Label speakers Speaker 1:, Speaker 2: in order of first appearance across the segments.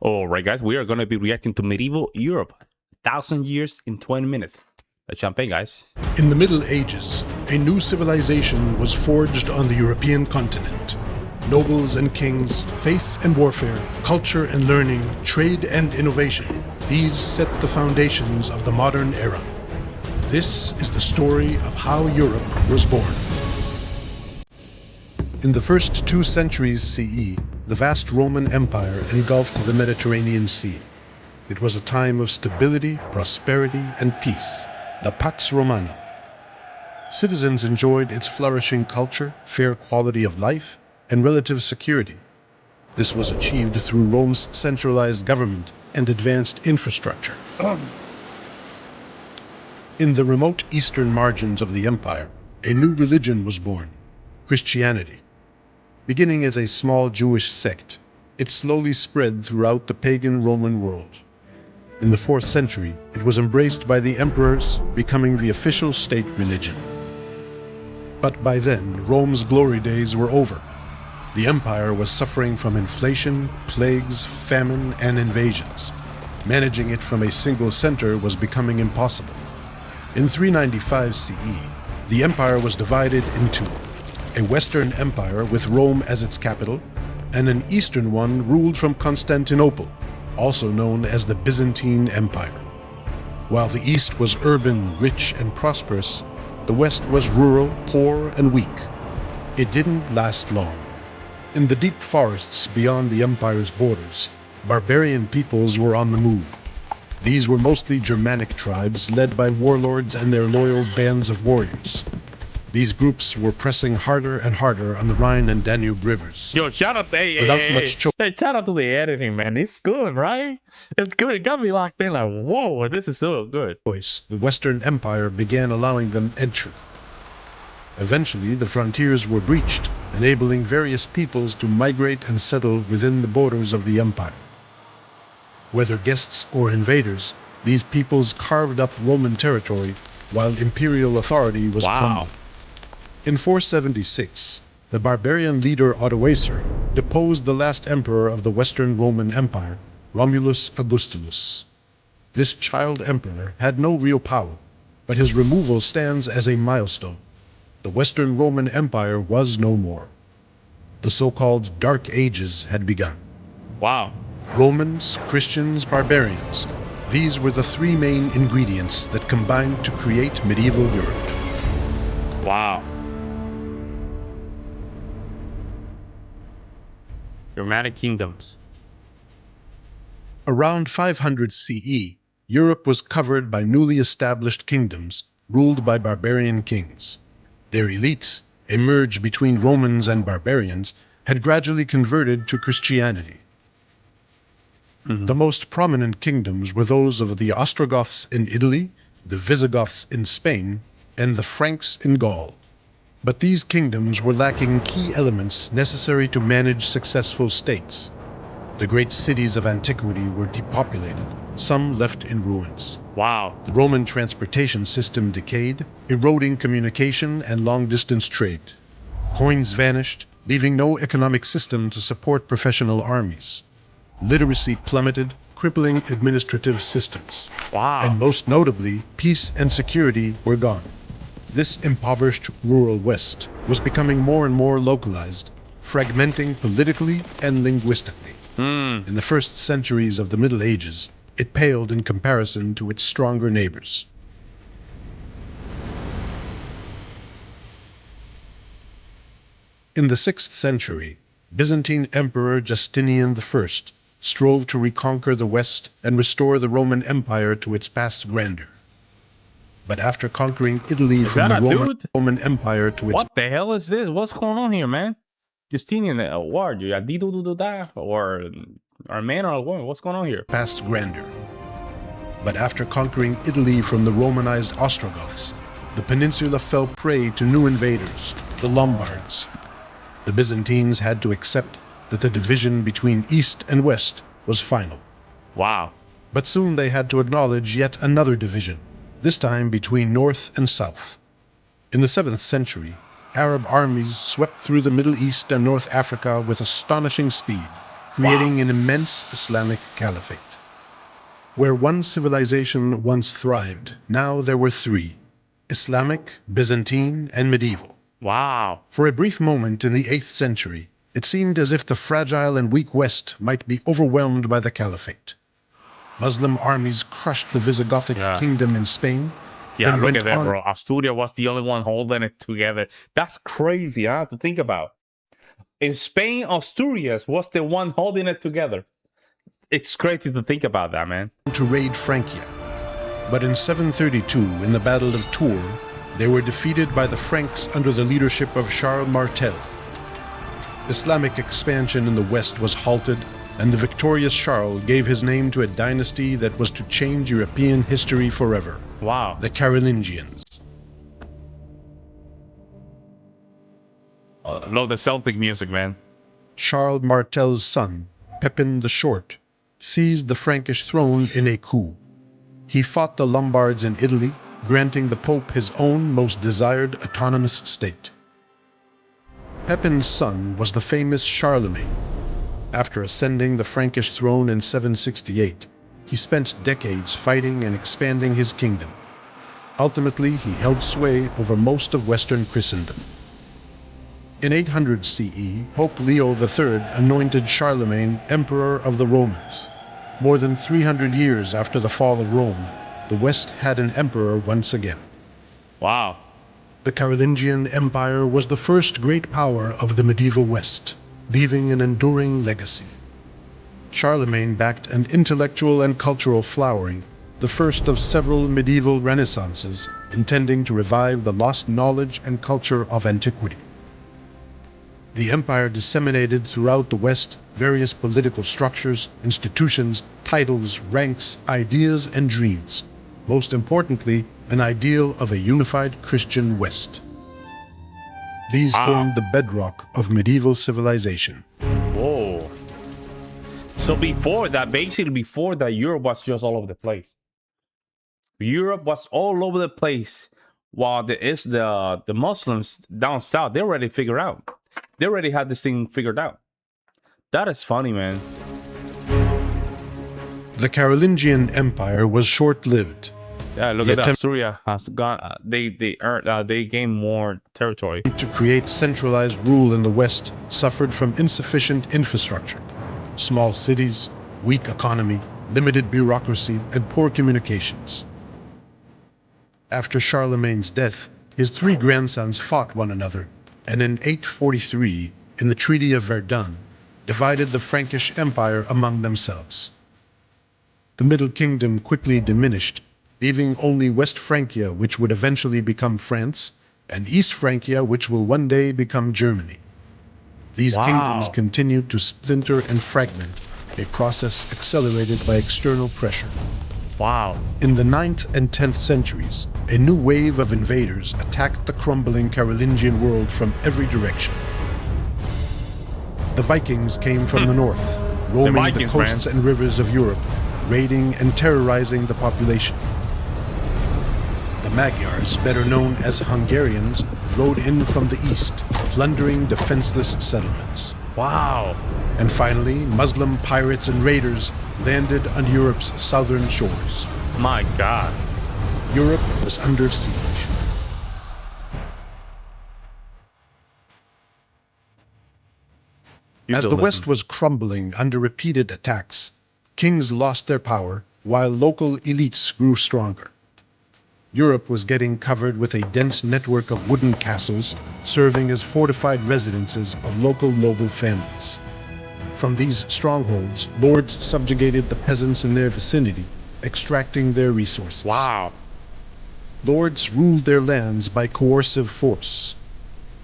Speaker 1: All right, guys, we are going to be reacting to medieval Europe, 1,000 years in 20 minutes. Let's jump in, guys.
Speaker 2: In the Middle Ages, a new civilization was forged on the European continent. Nobles and kings, faith and warfare, culture and learning, trade and innovation, these set the foundations of the modern era. This is the story of how Europe was born. In the first 2 centuries CE, the vast Roman Empire engulfed the Mediterranean Sea. It was a time of stability, prosperity, and peace, the Pax Romana. Citizens enjoyed its flourishing culture, fair quality of life, and relative security. This was achieved through Rome's centralized government and advanced infrastructure. In the remote eastern margins of the empire, a new religion was born, Christianity. Beginning as a small Jewish sect, it slowly spread throughout the pagan Roman world. In the 4th century, it was embraced by the emperors, becoming the official state religion. But by then, Rome's glory days were over. The empire was suffering from inflation, plagues, famine, and invasions. Managing it from a single center was becoming impossible. In 395 CE, the empire was divided in two: a Western empire with Rome as its capital, and an Eastern one ruled from Constantinople, also known as the Byzantine Empire. While the East was urban, rich, and prosperous, the West was rural, poor, and weak. It didn't last long. In the deep forests beyond the empire's borders, barbarian peoples were on the move. These were mostly Germanic tribes led by warlords and their loyal bands of warriors. These groups were pressing harder and harder on the Rhine and Danube rivers.
Speaker 1: Yo, shout out to shout out to the editing, man. It's good, right? It's good. It got me locked in like, whoa, this is so good.
Speaker 2: The Western Empire began allowing them entry. Eventually, the frontiers were breached, enabling various peoples to migrate and settle within the borders of the empire. Whether guests or invaders, these peoples carved up Roman territory while imperial authority was crumbling. In 476, the barbarian leader Odoacer deposed the last emperor of the Western Roman Empire, Romulus Augustulus. This child emperor had no real power, but his removal stands as a milestone. The Western Roman Empire was no more. The so-called Dark Ages had begun.
Speaker 1: Wow.
Speaker 2: Romans, Christians, barbarians. These were the 3 main ingredients that combined to create medieval Europe.
Speaker 1: Wow. Germanic kingdoms.
Speaker 2: Around 500 CE, Europe was covered by newly established kingdoms ruled by barbarian kings. Their elites, emerged between Romans and barbarians, had gradually converted to Christianity. The most prominent kingdoms were those of the Ostrogoths in Italy, the Visigoths in Spain, and the Franks in Gaul. But these kingdoms were lacking key elements necessary to manage successful states. The great cities of antiquity were depopulated, some left in ruins.
Speaker 1: Wow.
Speaker 2: The Roman transportation system decayed, eroding communication and long-distance trade. Coins vanished, leaving no economic system to support professional armies. Literacy plummeted, crippling administrative systems.
Speaker 1: Wow.
Speaker 2: And most notably, peace and security were gone. This impoverished rural West was becoming more and more localized, fragmenting politically and linguistically. In the first centuries of the Middle Ages, it paled in comparison to its stronger neighbors. In the 6th century, Byzantine Emperor Justinian I strove to reconquer the West and restore the Roman Empire to its past grandeur. But after conquering Italy from the Roman Empire to its...
Speaker 1: What the hell is this? What's going on here, man? Justinian, what are you? Or a man or a woman? What's going on here?
Speaker 2: Past grandeur. But after conquering Italy from the Romanized Ostrogoths, the peninsula fell prey to new invaders, the Lombards. The Byzantines had to accept that the division between East and West was final.
Speaker 1: Wow.
Speaker 2: But soon they had to acknowledge yet another division, this time between North and South. In the 7th century, Arab armies swept through the Middle East and North Africa with astonishing speed, creating an immense Islamic caliphate. Where one civilization once thrived, now there were three: Islamic, Byzantine, and medieval.
Speaker 1: Wow.
Speaker 2: For a brief moment in the 8th century, it seemed as if the fragile and weak West might be overwhelmed by the caliphate. Muslim armies crushed the Visigothic kingdom in Spain.
Speaker 1: Yeah,
Speaker 2: then
Speaker 1: look
Speaker 2: went
Speaker 1: at that,
Speaker 2: on
Speaker 1: bro. Asturias was the only one holding it together. That's crazy, huh, to think about. In Spain, Asturias was the one holding it together. It's crazy to think about that, man.
Speaker 2: to raid Francia. But in 732, in the Battle of Tours, they were defeated by the Franks under the leadership of Charles Martel. Islamic expansion in the West was halted, and the victorious Charles gave his name to a dynasty that was to change European history forever.
Speaker 1: Wow.
Speaker 2: The Carolingians.
Speaker 1: Love the Celtic music, man.
Speaker 2: Charles Martel's son, Pepin the Short, seized the Frankish throne in a coup. He fought the Lombards in Italy, granting the Pope his own most desired autonomous state. Pepin's son was the famous Charlemagne. After ascending the Frankish throne in 768, he spent decades fighting and expanding his kingdom. Ultimately, he held sway over most of Western Christendom. In 800 CE, Pope Leo III anointed Charlemagne Emperor of the Romans. More than 300 years after the fall of Rome, the West had an emperor once again.
Speaker 1: Wow.
Speaker 2: The Carolingian Empire was the first great power of the medieval West, leaving an enduring legacy. Charlemagne backed an intellectual and cultural flowering, the first of several medieval renaissances intending to revive the lost knowledge and culture of antiquity. The empire disseminated throughout the West various political structures, institutions, titles, ranks, ideas, and dreams. Most importantly, an ideal of a unified Christian West. These formed the bedrock of medieval civilization.
Speaker 1: Whoa. So before that, basically before that, Europe was just all over the place. Europe was all over the place, while the Muslims down south, they already figured out. They already had this thing figured out. That is funny, man.
Speaker 2: The Carolingian Empire was short-lived.
Speaker 1: Yeah, look at that. Asturias has gone. They gained more territory.
Speaker 2: To create centralized rule in the West suffered from insufficient infrastructure. Small cities, weak economy, limited bureaucracy, and poor communications. After Charlemagne's death, his three grandsons fought one another, and in 843, in the Treaty of Verdun, divided the Frankish Empire among themselves. The Middle Kingdom quickly diminished, leaving only West Francia, which would eventually become France, and East Francia, which will one day become Germany. These kingdoms continued to splinter and fragment, a process accelerated by external pressure.
Speaker 1: Wow.
Speaker 2: In the 9th and 10th centuries, a new wave of invaders attacked the crumbling Carolingian world from every direction. The Vikings came from the north, roaming the coasts and rivers of Europe, raiding and terrorizing the population. The Magyars, better known as Hungarians, rode in from the east, plundering defenseless settlements.
Speaker 1: Wow.
Speaker 2: And finally, Muslim pirates and raiders landed on Europe's southern shores.
Speaker 1: My God.
Speaker 2: Europe was under siege. As the West was crumbling under repeated attacks, kings lost their power while local elites grew stronger. Europe was getting covered with a dense network of wooden castles, serving as fortified residences of local noble families. From these strongholds, lords subjugated the peasants in their vicinity, extracting their resources.
Speaker 1: Wow.
Speaker 2: Lords ruled their lands by coercive force.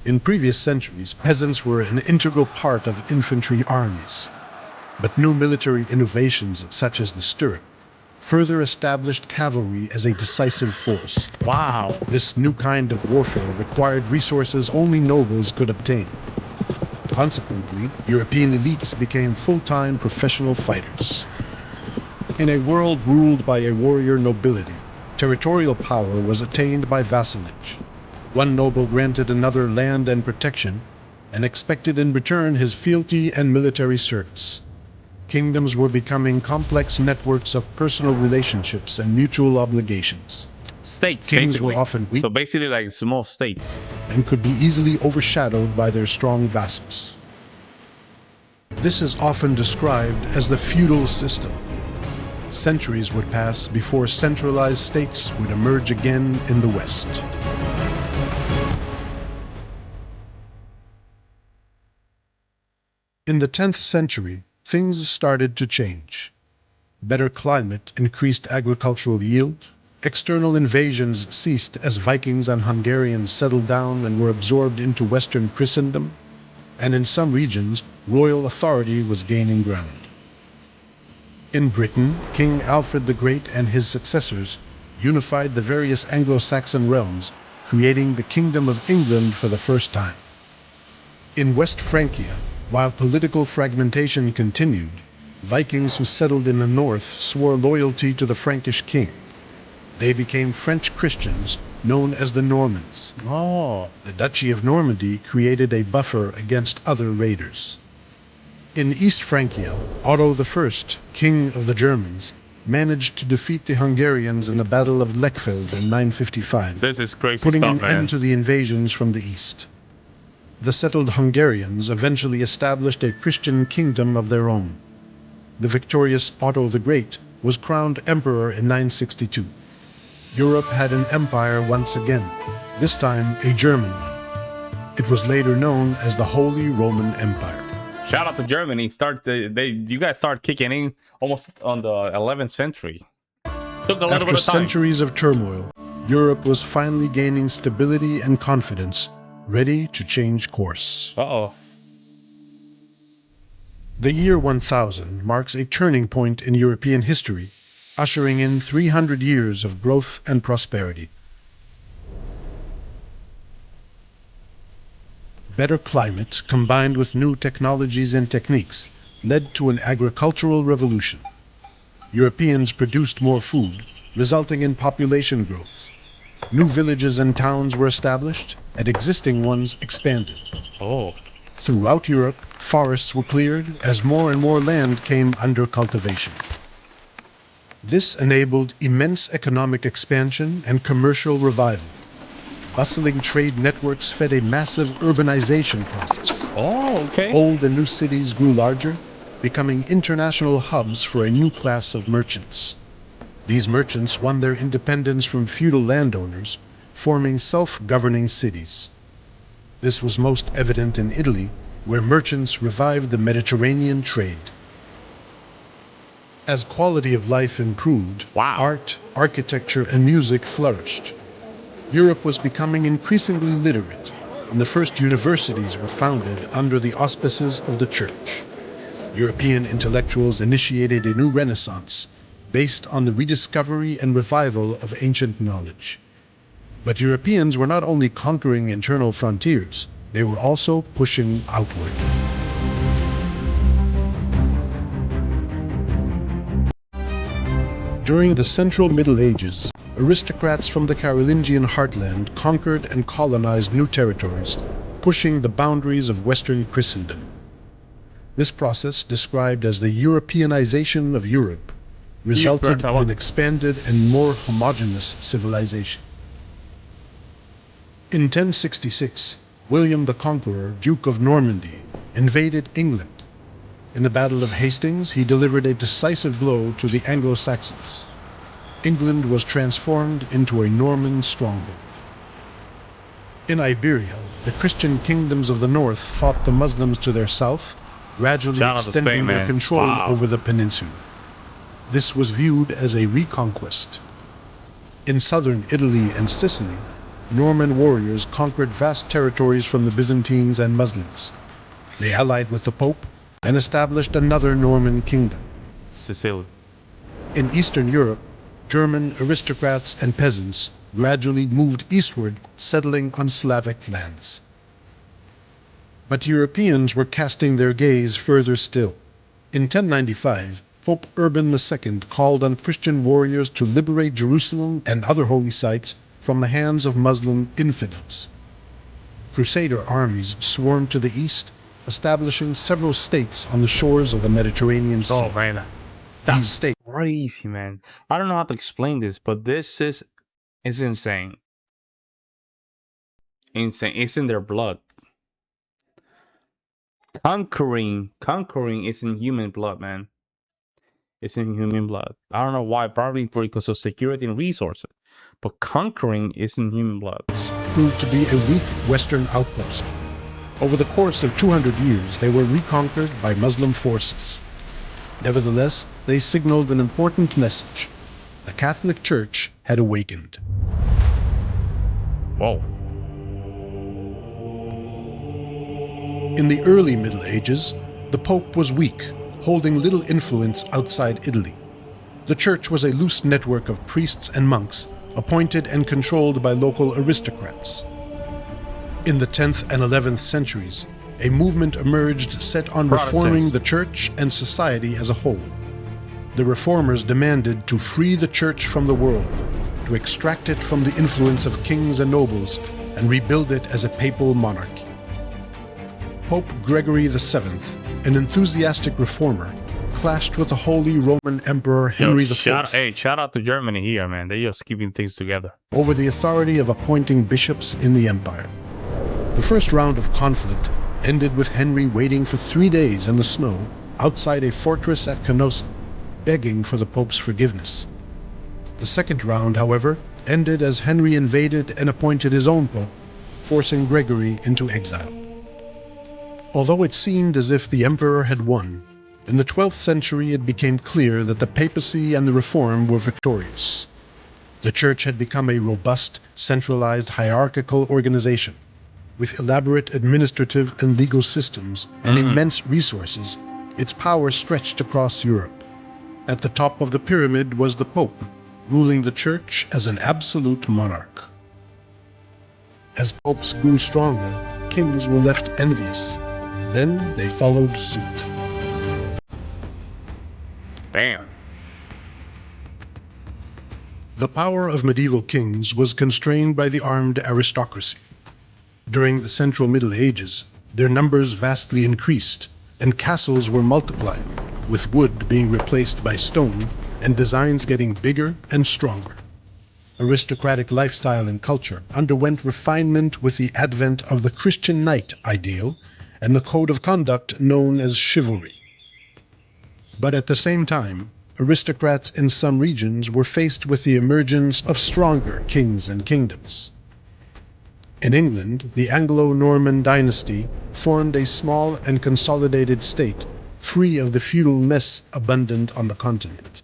Speaker 2: In previous centuries, peasants were an integral part of infantry armies. But new military innovations, such as the stirrup, further established cavalry as a decisive force.
Speaker 1: Wow.
Speaker 2: This new kind of warfare required resources only nobles could obtain. Consequently, European elites became full-time professional fighters. In a world ruled by a warrior nobility, territorial power was attained by vassalage. One noble granted another land and protection, and expected in return his fealty and military service. Kingdoms were becoming complex networks of personal relationships and mutual obligations.
Speaker 1: States,
Speaker 2: Kings
Speaker 1: basically.
Speaker 2: were often weak
Speaker 1: So basically like small states.
Speaker 2: and could be easily overshadowed by their strong vassals. This is often described as the feudal system. Centuries would pass before centralized states would emerge again in the West. In the 10th century, things started to change. Better climate increased agricultural yield. External invasions ceased as Vikings and Hungarians settled down and were absorbed into Western Christendom, and in some regions, royal authority was gaining ground. In Britain, King Alfred the Great and his successors unified the various Anglo-Saxon realms, creating the Kingdom of England for the first time. In West Francia, while political fragmentation continued, Vikings who settled in the north swore loyalty to the Frankish king. They became French Christians, known as the Normans.
Speaker 1: Oh.
Speaker 2: The Duchy of Normandy created a buffer against other raiders. In East Francia, Otto I, king of the Germans, managed to defeat the Hungarians in the Battle of Lechfeld in 955,
Speaker 1: This is crazy
Speaker 2: putting
Speaker 1: stuff,
Speaker 2: an
Speaker 1: man.
Speaker 2: end to the invasions from the east. The settled Hungarians eventually established a Christian kingdom of their own. The victorious Otto the Great was crowned emperor in 962. Europe had an empire once again, this time a German one. It was later known as the Holy Roman Empire.
Speaker 1: Shout out to Germany. You guys start kicking in almost on the 11th century. Took a little
Speaker 2: After
Speaker 1: bit of time.
Speaker 2: centuries of turmoil, Europe was finally gaining stability and confidence, ready to change course.
Speaker 1: Uh-oh.
Speaker 2: The year 1000 marks a turning point in European history, ushering in 300 years of growth and prosperity. Better climate, combined with new technologies and techniques, led to an agricultural revolution. Europeans produced more food, resulting in population growth. New villages and towns were established, and existing ones expanded.
Speaker 1: Oh.
Speaker 2: Throughout Europe, forests were cleared as more and more land came under cultivation. This enabled immense economic expansion and commercial revival. Bustling trade networks fed a massive urbanization process.
Speaker 1: Oh, okay.
Speaker 2: Old and new cities grew larger, becoming international hubs for a new class of merchants. These merchants won their independence from feudal landowners, forming self-governing cities. This was most evident in Italy, where merchants revived the Mediterranean trade. As quality of life improved,
Speaker 1: Wow.
Speaker 2: art, architecture, and music flourished. Europe was becoming increasingly literate, and the first universities were founded under the auspices of the Church. European intellectuals initiated a new renaissance based on the rediscovery and revival of ancient knowledge. But Europeans were not only conquering internal frontiers, they were also pushing outward. During the Central Middle Ages, aristocrats from the Carolingian heartland conquered and colonized new territories, pushing the boundaries of Western Christendom. This process, described as the Europeanization of Europe, resulted in an expanded and more homogeneous civilization. In 1066, William the Conqueror, Duke of Normandy, invaded England. In the Battle of Hastings, he delivered a decisive blow to the Anglo-Saxons. England was transformed into a Norman stronghold. In Iberia, the Christian kingdoms of the north fought the Muslims to their south, gradually extending their control over the peninsula. This was viewed as a reconquest. In southern Italy and Sicily, Norman warriors conquered vast territories from the Byzantines and Muslims. They allied with the Pope and established another Norman kingdom.
Speaker 1: Sicily.
Speaker 2: In Eastern Europe, German aristocrats and peasants gradually moved eastward, settling on Slavic lands. But Europeans were casting their gaze further still. In 1095, Pope Urban II called on Christian warriors to liberate Jerusalem and other holy sites from the hands of Muslim infidels. Crusader armies swarmed to the east, establishing several states on the shores of the Mediterranean Sea.
Speaker 1: Oh man,
Speaker 2: These
Speaker 1: that's
Speaker 2: states
Speaker 1: crazy, man. I don't know how to explain this, but this is insane. Insane. It's in their blood. Conquering is in human blood, man. It's in human blood. I don't know why, probably because of security and resources. But conquering is in human blood.
Speaker 2: proved to be a weak Western outpost. Over the course of 200 years, they were reconquered by Muslim forces. Nevertheless, they signaled an important message. The Catholic Church had awakened.
Speaker 1: Whoa.
Speaker 2: In the early Middle Ages, the Pope was weak, holding little influence outside Italy. The Church was a loose network of priests and monks, appointed and controlled by local aristocrats. In the 10th and 11th centuries, a movement emerged set on reforming the Church and society as a whole. The reformers demanded to free the Church from the world, to extract it from the influence of kings and nobles, and rebuild it as a papal monarchy. Pope Gregory VII, an enthusiastic reformer, clashed with the Holy Roman Emperor Henry IV.
Speaker 1: Shout out to Germany here, man. They're just keeping things together.
Speaker 2: Over the authority of appointing bishops in the empire. The first round of conflict ended with Henry waiting for 3 days in the snow outside a fortress at Canossa, begging for the Pope's forgiveness. The second round, however, ended as Henry invaded and appointed his own Pope, forcing Gregory into exile. Although it seemed as if the emperor had won, in the 12th century it became clear that the papacy and the reform were victorious. The Church had become a robust, centralized, hierarchical organization. With elaborate administrative and legal systems and immense resources, its power stretched across Europe. At the top of the pyramid was the Pope, ruling the Church as an absolute monarch. As popes grew stronger, kings were left envious. Then they followed suit.
Speaker 1: Damn.
Speaker 2: The power of medieval kings was constrained by the armed aristocracy. During the Central Middle Ages, their numbers vastly increased, and castles were multiplying, with wood being replaced by stone and designs getting bigger and stronger. Aristocratic lifestyle and culture underwent refinement with the advent of the Christian knight ideal and the code of conduct known as chivalry. But at the same time, aristocrats in some regions were faced with the emergence of stronger kings and kingdoms. In England, the Anglo-Norman dynasty formed a small and consolidated state, free of the feudal mess abundant on the continent.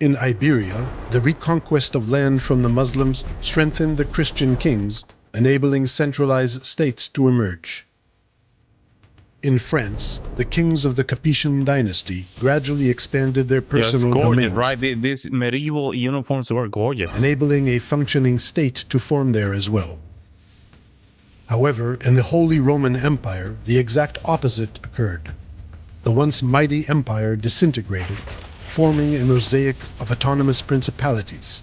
Speaker 2: In Iberia, the reconquest of land from the Muslims strengthened the Christian kings, enabling centralized states to emerge. In France, the kings of the Capetian dynasty gradually expanded their personal domains,
Speaker 1: right? These medieval uniforms were gorgeous.
Speaker 2: enabling a functioning state to form there as well. However, in the Holy Roman Empire, the exact opposite occurred. The once mighty empire disintegrated, forming a mosaic of autonomous principalities.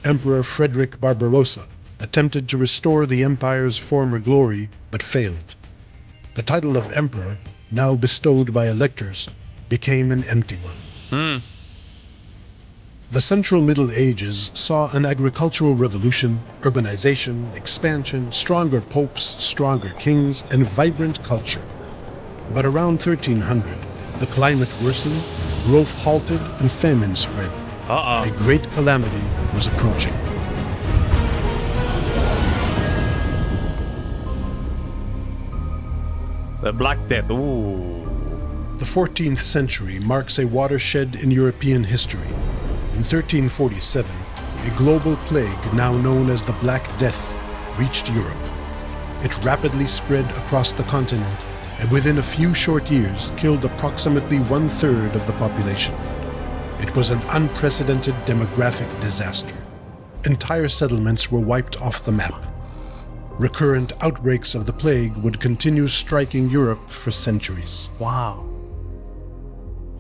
Speaker 2: Emperor Frederick Barbarossa attempted to restore the empire's former glory, but failed. The title of emperor, now bestowed by electors, became an empty one. The Central Middle Ages saw an agricultural revolution, urbanization, expansion, stronger popes, stronger kings, and vibrant culture. But around 1300, the climate worsened, growth halted, and famine spread. A great calamity was approaching.
Speaker 1: The Black Death. Ooh.
Speaker 2: The 14th century marks a watershed in European history. In 1347, a global plague known known as the Black Death reached Europe. It rapidly spread across the continent and within a few short years killed approximately 1/3 of the population. It was an unprecedented demographic disaster. Entire settlements were wiped off the map. Recurrent outbreaks of the plague would continue striking Europe for centuries.
Speaker 1: Wow.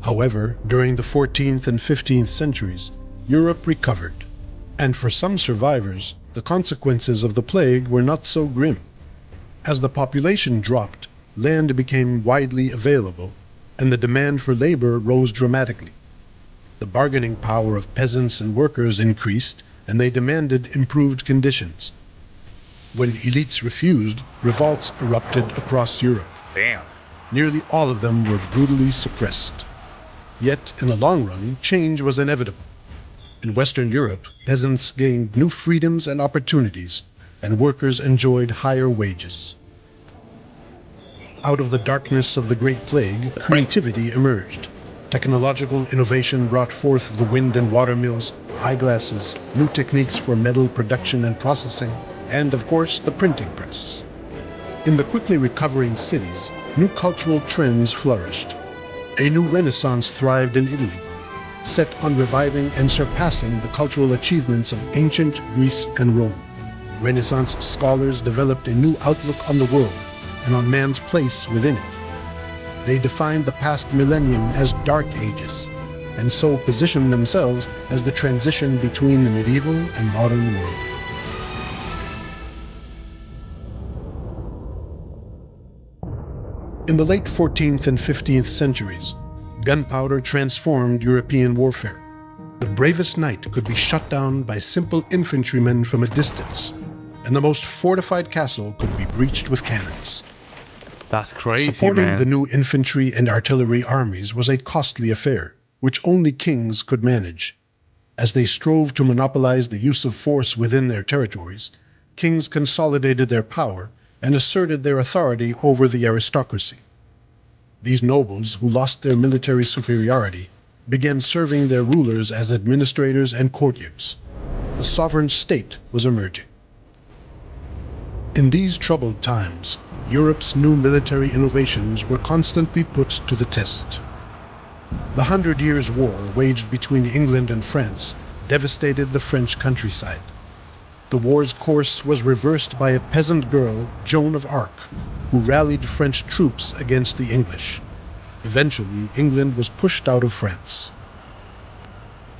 Speaker 2: However, during the 14th and 15th centuries, Europe recovered, and for some survivors, the consequences of the plague were not so grim. As the population dropped, land became widely available, and the demand for labor rose dramatically. The bargaining power of peasants and workers increased, and they demanded improved conditions. When elites refused, revolts erupted across Europe.
Speaker 1: Damn.
Speaker 2: Nearly all of them were brutally suppressed. Yet, in the long run, change was inevitable. In Western Europe, peasants gained new freedoms and opportunities, and workers enjoyed higher wages. Out of the darkness of the Great Plague, creativity emerged. Technological innovation brought forth the wind and water mills, eyeglasses, new techniques for metal production and processing, and, of course, the printing press. In the quickly recovering cities, new cultural trends flourished. A new renaissance thrived in Italy, set on reviving and surpassing the cultural achievements of ancient Greece and Rome. Renaissance scholars developed a new outlook on the world and on man's place within it. They defined the past millennium as Dark Ages, and so positioned themselves as the transition between the medieval and modern world. In the late 14th and 15th centuries, gunpowder transformed European warfare. The bravest knight could be shot down by simple infantrymen from a distance, and the most fortified castle could be breached with cannons.
Speaker 1: That's crazy,
Speaker 2: Supporting
Speaker 1: man.
Speaker 2: the new infantry and artillery armies was a costly affair, which only kings could manage. As they strove to monopolize the use of force within their territories, kings consolidated their power and asserted their authority over the aristocracy. These nobles, who lost their military superiority, began serving their rulers as administrators and courtiers. The sovereign state was emerging. In these troubled times, Europe's new military innovations were constantly put to the test. The 100 Years' War waged between England and France devastated the French countryside. The war's course was reversed by a peasant girl, Joan of Arc, who rallied French troops against the English. Eventually, England was pushed out of France.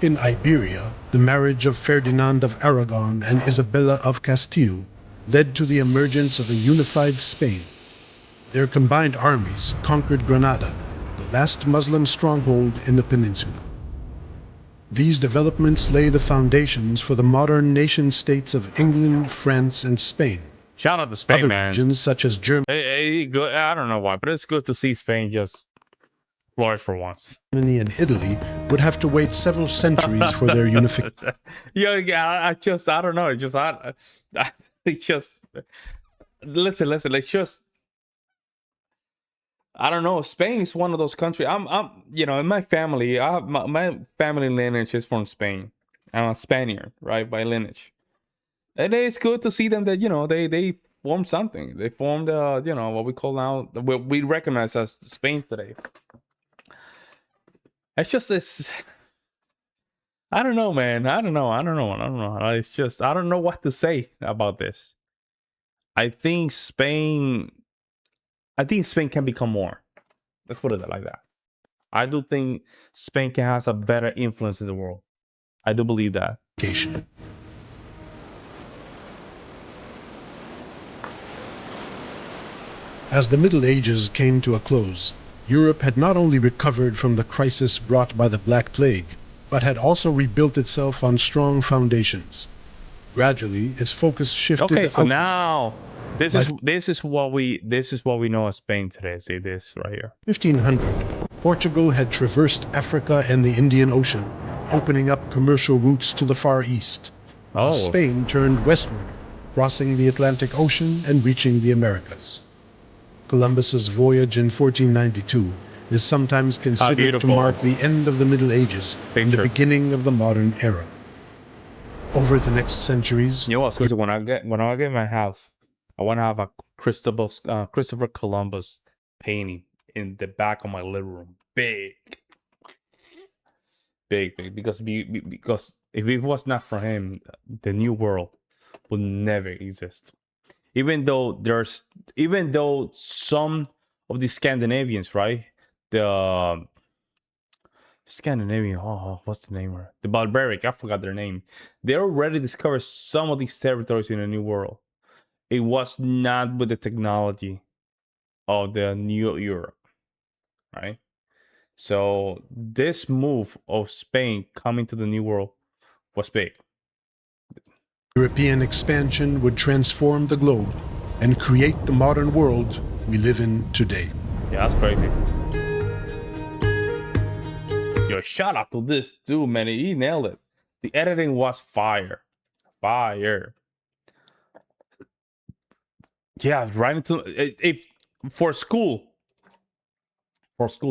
Speaker 2: In Iberia, the marriage of Ferdinand of Aragon and Isabella of Castile led to the emergence of a unified Spain. Their combined armies conquered Granada, the last Muslim stronghold in the peninsula. These developments lay the foundations for the modern nation-states of England, France, and Spain.
Speaker 1: Shout out to Spain,
Speaker 2: Other
Speaker 1: man.
Speaker 2: regions, such as
Speaker 1: Good. I don't know why, but it's good to see Spain just flourish for once.
Speaker 2: Germany, and Italy would have to wait several centuries for their unification.
Speaker 1: Yeah, I don't know. It's just, listen. It's just, I don't know. Spain is one of those countries. In my family, my family lineage is from Spain. I'm a Spaniard, right, by lineage. And it's good to see them that, they formed something. They formed, what we call now, what we recognize as Spain today. It's just this. I don't know, man. I don't know. It's just, I don't know what to say about this. I think Spain can become more. Let's put it like that. I do think Spain can have a better influence in the world. I do believe that.
Speaker 2: As the Middle Ages came to a close, Europe had not only recovered from the crisis brought by the Black Plague, but had also rebuilt itself on strong foundations. Gradually, its focus shifted.
Speaker 1: Okay, so now this is what we know as Spain today. See this right here.
Speaker 2: 1500, Portugal had traversed Africa and the Indian Ocean, opening up commercial routes to the Far East. Spain turned westward, crossing the Atlantic Ocean and reaching the Americas. Columbus's voyage in 1492 is sometimes considered to mark the end of the Middle Ages and the beginning of the modern era. Over the next centuries,
Speaker 1: when I get my house, I want to have a Christopher Columbus painting in the back of my living room, big, because if it was not for him, the New World would never exist. Even though some of the Scandinavians, right, the Scandinavian, what's the name? The barbaric, I forgot their name. They already discovered some of these territories in the New World. It was not with the technology of the new Europe, right? So this move of Spain coming to the new world was big.
Speaker 2: European expansion would transform the globe and create the modern world we live in today.
Speaker 1: Yeah, that's crazy. Yo, shout out to this dude, man. He nailed it. The editing was fire. Fire. Yeah, right into if for school,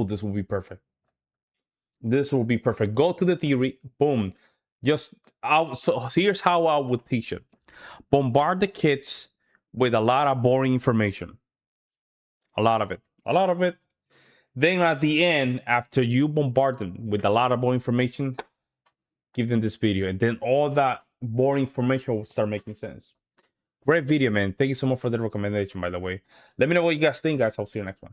Speaker 1: this will be perfect. This will be perfect. Go to the theory, boom. Just out. So here's how I would teach it. Bombard the kids with a lot of boring information. A lot of it. A lot of it. Then at the end, after you bombard them with a lot of boring information, give them this video. And then all that boring information will start making sense. Great video, man. Thank you so much for the recommendation, by the way. Let me know what you guys think, guys. I'll see you next one.